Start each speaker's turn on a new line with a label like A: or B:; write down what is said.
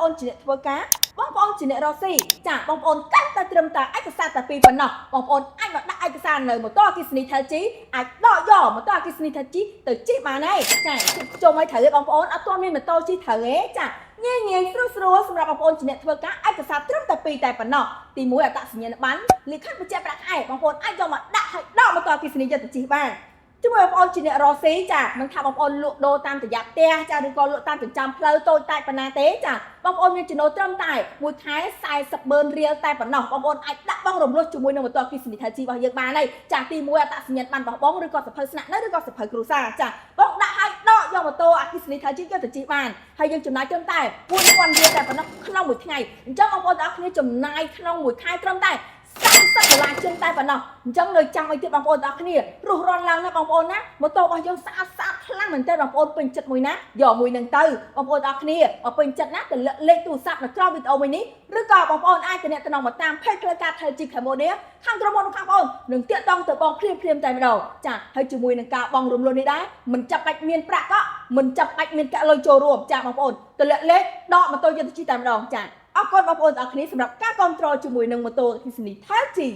A: អូនជាអ្នកធ្វើការបងប្អូនជាអ្នករកស៊ីចាបងប្អូនកាន់តែត្រឹមតែឯកសារតែពីរប៉ុណ្ណោះបងប្អូនអាចមកដាក់ឯកសារនៅម៉ូតូអគ្គិសនី Telgi អាចដកយកម៉ូតូអគ្គិសនី Telgi ទៅជិះបានហើយចាជុំឲ្យត្រូវទេបងប្អូនអត់ទាន់មានម៉ូតូជិះត្រូវទេចាងាយស្រួលសម្រាប់បងប្អូនជាអ្នកធ្វើការឯកសារត្រឹមតែពីរតែប៉ុណ្ណោះទី1អត្តសញ្ញាណប័ណ្ណលិខិតបញ្ជាក់ប្រាក់ខែបងប្អូនអាចយកមកដាក់ឲ្យដកម៉ូតូអគ្គិសនីយកទៅជិះបានជាមួយបងប្អូនជាអ្នករកស៊ីចាមិនថាបងប្អូនលក់ដូរតាមតយ៉ាផ្ទះចាឬក៏លក់តាមចិញ្ចើមផ្លូវតូចតាចប៉ុណ្ណាទេចាបងប្អូនមានចំណូលត្រឹមតែមួយខែ40,000 រៀលតែប៉ុណ្ណោះបងប្អូនអាចដាក់បងរំលោះជាមួយនឹងម៉ូតូអគ្គិសនី Telgi របស់យើងបានហើយចាទី1អត្តសញ្ញាណប័ណ្ណរបស់បងឬក៏សភៅស្នាក់នៅឬក៏សភៅគ្រួសារចាបងដាក់ឲ្យដកយកម៉ូតូអគ្គិសនី Telgi យកទៅជិះបានហើយយើងចំណាយត្រឹមតែ4,000 រៀលតែប៉ុណ្ណោះក្នុងមួយថ្ងៃអញ្ចឹងបងប្អូនទាំងអស់គ្នាចំណាយក្នុងមួយខែត្រឹមតែ$30ជាងតែប៉ុណ្ណោះអញ្ចឹងនៅចាំអីទៀតបងប្អូនទាំងអស់គ្នារស់រាន់ឡើងណាបងប្អូនណាម៉ូតូរបស់យើងស្អាតខ្លាំងមែនតើបងប្អូនពេញចិត្តមួយណាយកមួយនឹងទៅបងប្អូនទាំងអស់គ្នាបើពេញចិត្តណាទៅលើកលេខទូរស័ព្ទនៅក្រោមវីដេអូមួយនេះឬក៏បងប្អូនអាចទំនាក់ទំនងមកតាម page ផ្លូវការ Telgi Cambodia ខាងក្រុមហ៊ុនរបស់បងប្អូននឹងទាក់ទងទៅបងភ្លាមតែម្ដងចាហើយជាមួយនឹងការបងរំលោះនេះដែរមិនចាំបាច់មានប្រាក់ក៏មិនចាំបាច់មានកាក់លុយចូលរួមចាបងប្អូនទៅលើកលេខដកម៉ូតូយកទៅជិះតែម្ដងចាអរគុណបងប្អូនទាំងអស់គ្នាសម្រាប់ការគាំទ្រជាមួយនឹងម៉ូតូអគ្គិសនី Telgi